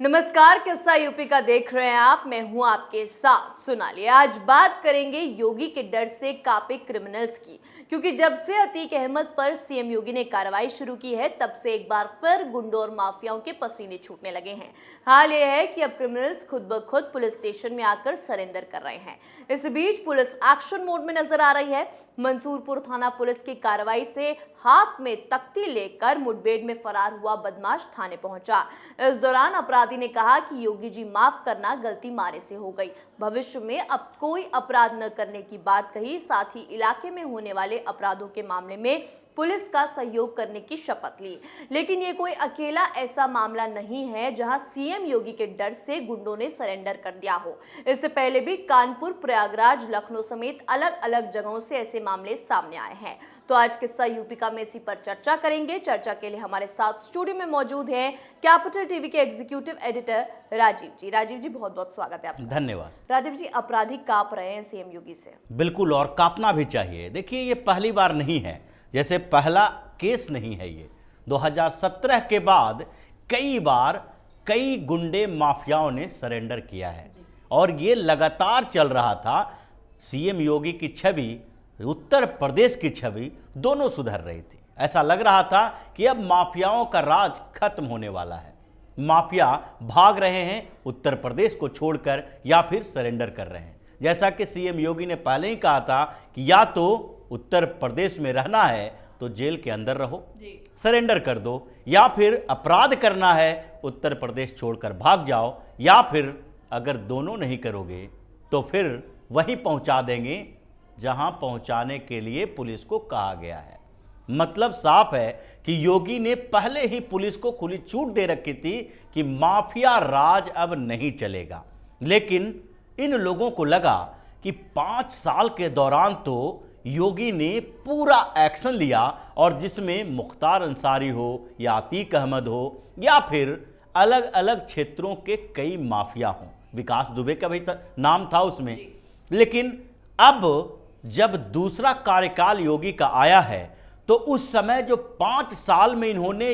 नमस्कार, किस्सा यूपी का देख रहे हैं आप। मैं हूं आपके साथ सोनाली। आज बात करेंगे योगी के डर से कांपे क्रिमिनल्स की, क्योंकि जब से अतीक अहमद पर सीएम योगी ने कार्रवाई शुरू की है तब से एक बार फिर गुंडों और माफियाओं के पसीने छूटने लगे हैं। हाल यह है कि अब क्रिमिनल्स खुद ब खुद पुलिस स्टेशन में आकर सरेंडर कर रहे हैं। इस बीच पुलिस एक्शन मोड में नजर आ रही है। मंसूरपुर थाना पुलिस की कार्रवाई से हाथ में तख्ती लेकर मुठभेड़ में फरार हुआ बदमाश थाने पहुंचा। इस दौरान अपराधी ने कहा कि योगी जी माफ करना, गलती मारे से हो गई, भविष्य में अब कोई अपराध न करने की बात कही। साथ ही इलाके में होने वाले अपराधों के मामले में पुलिस का सहयोग करने की शपथ ली। लेकिन ये कोई अकेला ऐसा मामला नहीं है जहां सीएम योगी के डर से गुंडों ने सरेंडर कर दिया हो। इससे पहले भी कानपुर, प्रयागराज, लखनऊ समेत अलग अलग जगहों से ऐसे मामले सामने आए हैं। तो आज किस्सा यूपी का में इसी पर चर्चा करेंगे। चर्चा के लिए हमारे साथ स्टूडियो में मौजूद हैं कैपिटल टीवी के एग्जीक्यूटिव एडिटर राजीव जी। राजीव जी, बहुत बहुत स्वागत है आपका। धन्यवाद। राजीव जी, अपराधी कांप रहे हैं सीएम योगी से। बिल्कुल, और कांपना भी चाहिए। देखिए, ये पहली बार नहीं है, जैसे पहला केस नहीं है ये। 2017 के बाद कई बार कई गुंडे माफियाओं ने सरेंडर किया है और ये लगातार चल रहा था। सीएम योगी की छवि, उत्तर प्रदेश की छवि दोनों सुधर रही थी। ऐसा लग रहा था कि अब माफियाओं का राज खत्म होने वाला है। माफिया भाग रहे हैं उत्तर प्रदेश को छोड़कर या फिर सरेंडर कर रहे हैं। जैसा कि सीएम योगी ने पहले ही कहा था कि या तो उत्तर प्रदेश में रहना है तो जेल के अंदर रहो, सरेंडर कर दो, या फिर अपराध करना है उत्तर प्रदेश छोड़कर भाग जाओ, या फिर अगर दोनों नहीं करोगे तो फिर वहीं पहुंचा देंगे जहां पहुंचाने के लिए पुलिस को कहा गया है। मतलब साफ है कि योगी ने पहले ही पुलिस को खुली छूट दे रखी थी कि माफिया राज अब नहीं चलेगा। लेकिन इन लोगों को लगा कि 5 साल के दौरान तो योगी ने पूरा एक्शन लिया, और जिसमें मुख्तार अंसारी हो या अतीक अहमद हो या फिर अलग अलग क्षेत्रों के कई माफिया हों, विकास दुबे का भी नाम था उसमें। लेकिन अब जब दूसरा कार्यकाल योगी का आया है तो उस समय जो 5 साल में इन्होंने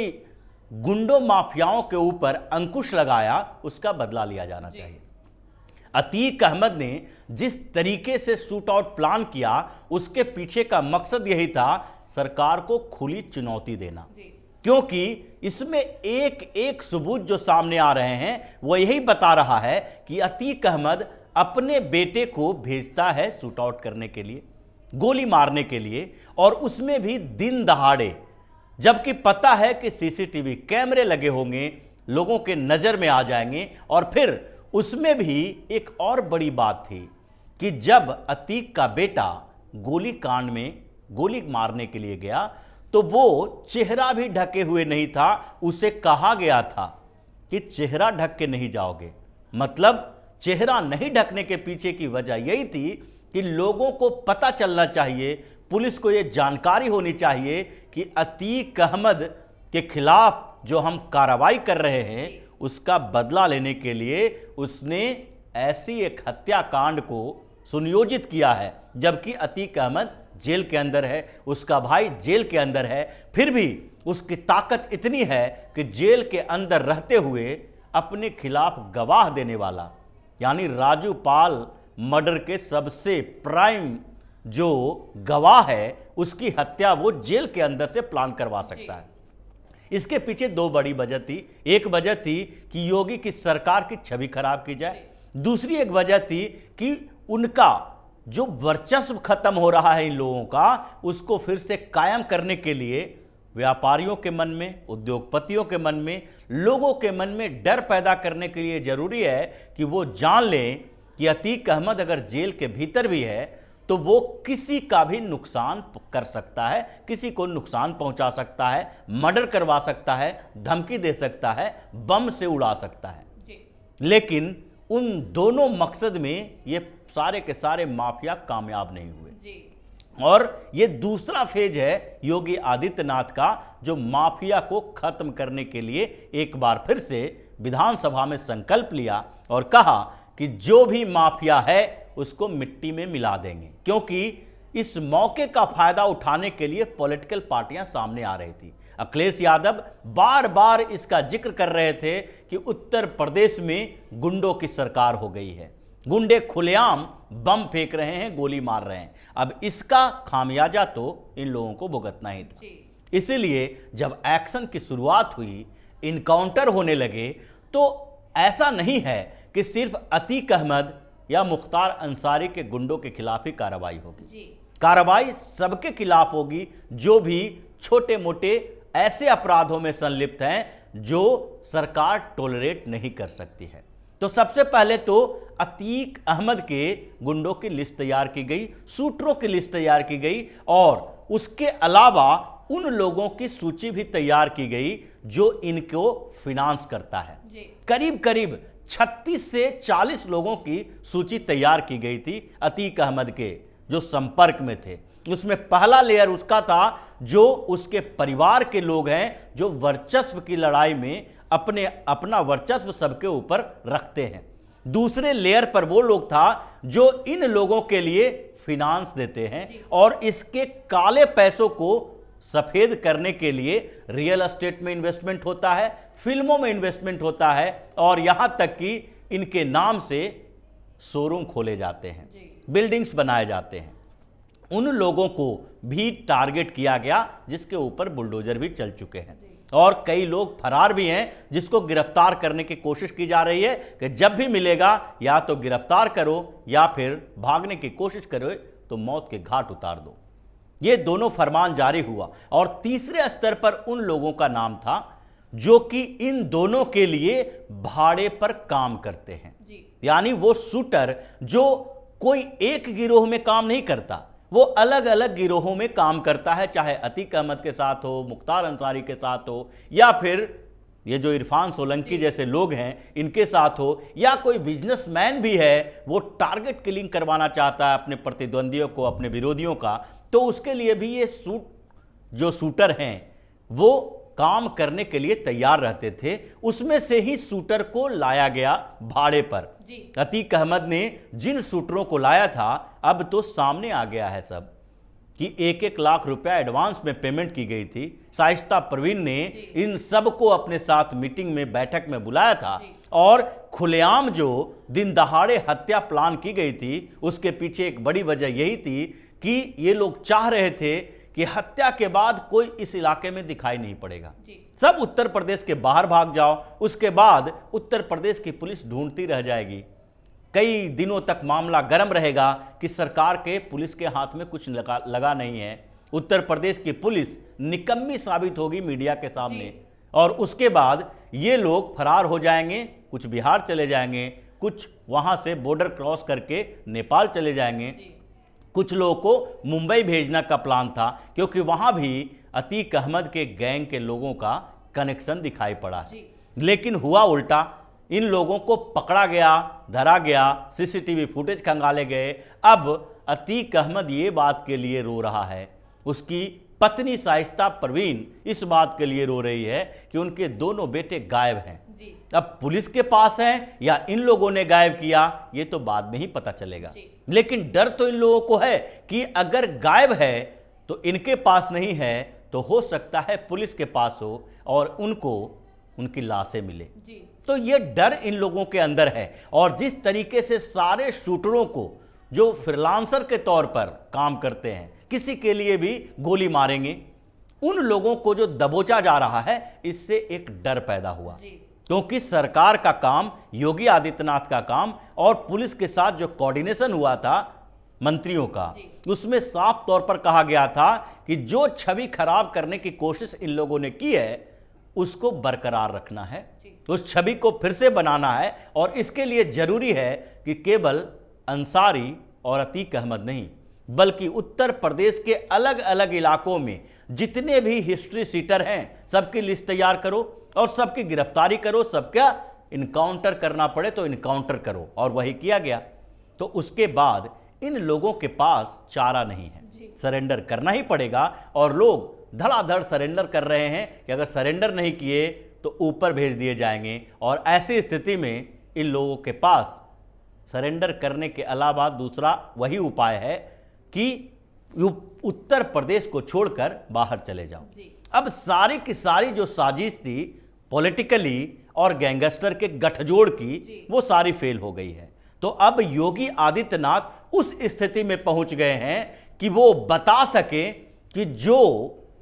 गुंडों माफियाओं के ऊपर अंकुश लगाया, उसका बदला लिया जाना चाहिए। अतीक अहमद ने जिस तरीके से शूट आउट प्लान किया, उसके पीछे का मकसद यही था सरकार को खुली चुनौती देना, क्योंकि इसमें एक एक सबूत जो सामने आ रहे हैं वो यही बता रहा है कि अतीक अहमद अपने बेटे को भेजता है शूट आउट करने के लिए, गोली मारने के लिए, और उसमें भी दिन दहाड़े, जबकि पता है कि सीसीटीवी कैमरे लगे होंगे, लोगों के नजर में आ जाएंगे। और फिर उसमें भी एक और बड़ी बात थी कि जब अतीक का बेटा गोली कांड में गोली मारने के लिए गया तो वो चेहरा भी ढके हुए नहीं था। उसे कहा गया था कि चेहरा ढक के नहीं जाओगे। मतलब चेहरा नहीं ढकने के पीछे की वजह यही थी कि लोगों को पता चलना चाहिए, पुलिस को यह जानकारी होनी चाहिए कि अतीक अहमद के खिलाफ जो हम कार्रवाई कर रहे हैं उसका बदला लेने के लिए उसने ऐसी एक हत्याकांड को सुनियोजित किया है। जबकि अतीक अहमद जेल के अंदर है, उसका भाई जेल के अंदर है, फिर भी उसकी ताकत इतनी है कि जेल के अंदर रहते हुए अपने खिलाफ गवाह देने वाला, यानी राजू पाल मर्डर के सबसे प्राइम जो गवाह है, उसकी हत्या वो जेल के अंदर से प्लान करवा सकता है। इसके पीछे 2 बड़ी वजह थी। एक वजह थी कि योगी की सरकार की छवि खराब की जाए, दूसरी एक वजह थी कि उनका जो वर्चस्व खत्म हो रहा है इन लोगों का, उसको फिर से कायम करने के लिए व्यापारियों के मन में, उद्योगपतियों के मन में, लोगों के मन में डर पैदा करने के लिए जरूरी है कि वो जान लें कि अतीक अहमद अगर जेल के भीतर भी है तो वो किसी का भी नुकसान कर सकता है, किसी को नुकसान पहुंचा सकता है, मर्डर करवा सकता है, धमकी दे सकता है, बम से उड़ा सकता है। लेकिन उन दोनों मकसद में ये सारे के सारे माफिया कामयाब नहीं हुए। और ये दूसरा फेज है योगी आदित्यनाथ का, जो माफिया को खत्म करने के लिए एक बार फिर से विधानसभा में संकल्प लिया और कहा कि जो भी माफिया है उसको मिट्टी में मिला देंगे, क्योंकि इस मौके का फायदा उठाने के लिए पॉलिटिकल पार्टियां सामने आ रही थी। अखिलेश यादव बार बार इसका जिक्र कर रहे थे कि उत्तर प्रदेश में गुंडों की सरकार हो गई है, गुंडे खुलेआम बम फेंक रहे हैं, गोली मार रहे हैं। अब इसका खामियाजा तो इन लोगों को भुगतना ही था। इसीलिए जब एक्शन की शुरुआत हुई, इनकाउंटर होने लगे, तो ऐसा नहीं है कि सिर्फ अतीक अहमद या मुख्तार अंसारी के गुंडों के खिलाफ ही कार्रवाई होगी। कार्रवाई सबके खिलाफ होगी जो भी छोटे मोटे ऐसे अपराधों में संलिप्त हैं जो सरकार टॉलरेट नहीं कर सकती है। तो सबसे पहले तो अतीक अहमद के गुंडों की लिस्ट तैयार की गई, शूटरों की लिस्ट तैयार की गई और उसके अलावा उन लोगों की सूची भी तैयार की गई जो इनको फिनांस करता है। करीब करीब 36 से 40 लोगों की सूची तैयार की गई थी अतीक अहमद के जो संपर्क में थे। उसमें पहला लेयर उसका था जो उसके परिवार के लोग हैं, जो वर्चस्व की लड़ाई में अपना वर्चस्व सबके ऊपर रखते हैं। दूसरे लेयर पर वो लोग था जो इन लोगों के लिए फिनांस देते हैं और इसके काले पैसों को सफेद करने के लिए रियल एस्टेट में इन्वेस्टमेंट होता है, फिल्मों में इन्वेस्टमेंट होता है और यहां तक कि इनके नाम से शोरूम खोले जाते हैं, बिल्डिंग्स बनाए जाते हैं। उन लोगों को भी टारगेट किया गया जिसके ऊपर बुलडोजर भी चल चुके हैं और कई लोग फरार भी हैं जिसको गिरफ्तार करने की कोशिश की जा रही है कि जब भी मिलेगा या तो गिरफ्तार करो या फिर भागने की कोशिश करो तो मौत के घाट उतार दो। ये दोनों फरमान जारी हुआ और तीसरे स्तर पर उन लोगों का नाम था जो कि इन दोनों के लिए भाड़े पर काम करते हैं। यानी वो शूटर जो कोई एक गिरोह में काम नहीं करता, वो अलग अलग गिरोहों में काम करता है, चाहे अतीक अहमद के साथ हो, मुख्तार अंसारी के साथ हो या फिर ये जो इरफान सोलंकी जैसे लोग हैं इनके साथ हो, या कोई बिजनेसमैन भी है वो टारगेट किलिंग करवाना चाहता है अपने प्रतिद्वंदियों को, अपने विरोधियों का, तो उसके लिए भी ये जो शूटर हैं वो काम करने के लिए तैयार रहते थे। उसमें से ही शूटर को लाया गया भाड़े पर। अतीक अहमद ने जिन शूटरों को लाया था अब तो सामने आ गया है सब कि 1-1 लाख रुपया एडवांस में पेमेंट की गई थी। शाइस्ता परवीन ने इन सब को अपने साथ मीटिंग में, बैठक में बुलाया था और खुलेआम जो दिन दहाड़े हत्या प्लान की गई थी उसके पीछे एक बड़ी वजह यही थी कि ये लोग चाह रहे थे कि हत्या के बाद कोई इस इलाके में दिखाई नहीं पड़ेगा, सब उत्तर प्रदेश के बाहर भाग जाओ, उसके बाद उत्तर प्रदेश की पुलिस ढूंढती रह जाएगी। कई दिनों तक मामला गर्म रहेगा कि सरकार के पुलिस के हाथ में कुछ लगा नहीं है। उत्तर प्रदेश की पुलिस निकम्मी साबित होगी मीडिया के सामने और उसके बाद ये लोग फरार हो जाएंगे, कुछ बिहार चले जाएंगे, कुछ वहां से बॉर्डर क्रॉस करके नेपाल चले जाएंगे, कुछ लोगों को मुंबई भेजना का प्लान था क्योंकि वहां भी अतीक अहमद के गैंग के लोगों का कनेक्शन दिखाई पड़ा है। लेकिन हुआ उल्टा, इन लोगों को पकड़ा गया, धरा गया, सीसीटीवी फुटेज खंगाले गए। अब अतीक अहमद ये बात के लिए रो रहा है, उसकी पत्नी शाइस्ता परवीन इस बात के लिए रो रही है कि उनके दोनों बेटे गायब हैं। अब पुलिस के पास हैं या इन लोगों ने गायब किया ये तो बाद में ही पता चलेगा, लेकिन डर तो इन लोगों को है कि अगर गायब है तो इनके पास नहीं है तो हो सकता है पुलिस के पास हो और उनको उनकी लाशें मिले। तो ये डर इन लोगों के अंदर है और जिस तरीके से सारे शूटरों को जो फ्रीलांसर के तौर पर काम करते हैं, किसी के लिए भी गोली मारेंगे, उन लोगों को जो दबोचा जा रहा है, इससे एक डर पैदा हुआ क्योंकि सरकार का काम, योगी आदित्यनाथ का काम और पुलिस के साथ जो कोऑर्डिनेशन हुआ था मंत्रियों का, उसमें साफ तौर पर कहा गया था कि जो छवि खराब करने की कोशिश इन लोगों ने की है उसको बरकरार रखना है, उस छवि को फिर से बनाना है और इसके लिए जरूरी है कि केवल अंसारी और अतीक अहमद नहीं बल्कि उत्तर प्रदेश के अलग अलग इलाकों में जितने भी हिस्ट्री सीटर हैं सबकी लिस्ट तैयार करो और सबकी गिरफ्तारी करो, सबका इनकाउंटर करना पड़े तो इनकाउंटर करो। और वही किया गया। तो उसके बाद इन लोगों के पास चारा नहीं है, सरेंडर करना ही पड़ेगा और लोग धड़ाधड़ सरेंडर कर रहे हैं कि अगर सरेंडर नहीं किए तो ऊपर भेज दिए जाएंगे। और ऐसी स्थिति में इन लोगों के पास सरेंडर करने के अलावा दूसरा वही उपाय है कि उत्तर प्रदेश को छोड़कर बाहर चले जाओ। अब सारी की सारी जो साजिश थी पॉलिटिकली और गैंगस्टर के गठजोड़ की, वो सारी फेल हो गई है। तो अब योगी आदित्यनाथ उस स्थिति में पहुंच गए हैं कि वो बता सके कि जो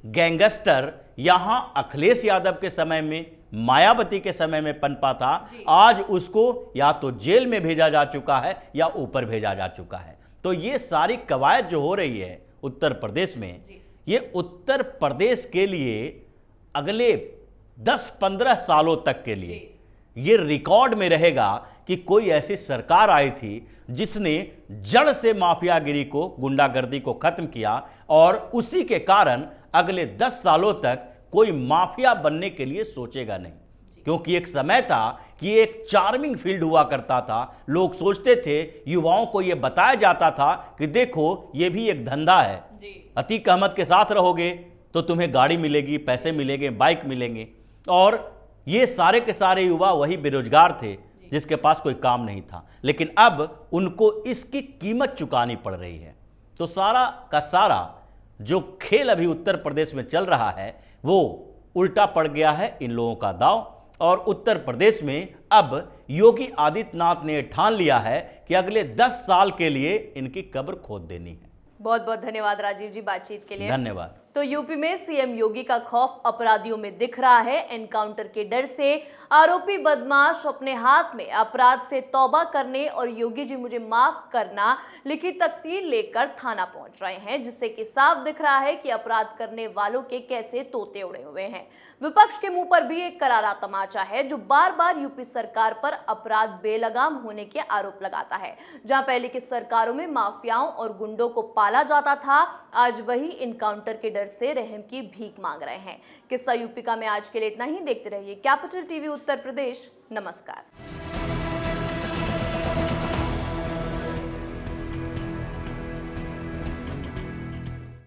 गैंगस्टर यहां अखिलेश यादव के समय में, मायावती के समय में पनपा था, आज उसको या तो जेल में भेजा जा चुका है या ऊपर भेजा जा चुका है। तो ये सारी कवायद जो हो रही है उत्तर प्रदेश में, ये उत्तर प्रदेश के लिए अगले 10-15 सालों तक के लिए ये रिकॉर्ड में रहेगा कि कोई ऐसी सरकार आई थी जिसने जड़ से माफियागिरी को, गुंडागर्दी को खत्म किया, और उसी के कारण अगले 10 सालों तक कोई माफिया बनने के लिए सोचेगा नहीं। क्योंकि एक समय था कि एक चार्मिंग फील्ड हुआ करता था, लोग सोचते थे, युवाओं को यह बताया जाता था कि देखो ये भी एक धंधा है, अतीक अहमद के साथ रहोगे तो तुम्हें गाड़ी मिलेगी, पैसे मिलेंगे, बाइक मिलेंगे। और ये सारे के सारे युवा वही बेरोजगार थे जिसके पास कोई काम नहीं था, लेकिन अब उनको इसकी कीमत चुकानी पड़ रही है। तो सारा का सारा जो खेल अभी उत्तर प्रदेश में चल रहा है वो उल्टा पड़ गया है इन लोगों का दांव, और उत्तर प्रदेश में अब योगी आदित्यनाथ ने ठान लिया है कि अगले 10 साल के लिए इनकी कब्र खोद देनी है। बहुत बहुत धन्यवाद राजीव जी बातचीत के लिए। धन्यवाद। तो यूपी में सीएम योगी का खौफ अपराधियों में दिख रहा है। एनकाउंटर के डर से आरोपी बदमाश अपने हाथ में अपराध से तौबा करने और योगी जी मुझे माफ करना लिखी तख्ती लेकर थाना पहुंच रहे हैं, जिससे कि साफ दिख रहा है कि अपराध करने वालों के कैसे तोते उड़े हुए हैं। विपक्ष के मुंह पर भी एक करारा तमाचा है जो बार बार यूपी सरकार पर अपराध बेलगाम होने के आरोप लगाता है। जहां पहले की सरकारों में माफियाओं और गुंडों को पाला जाता था, आज वही इनकाउंटर के डर से रहम की भीख मांग रहे हैं। किस्सा यूपी का में आज के लिए इतना ही। देखते रहिए कैपिटल टीवी उत्तर प्रदेश। नमस्कार।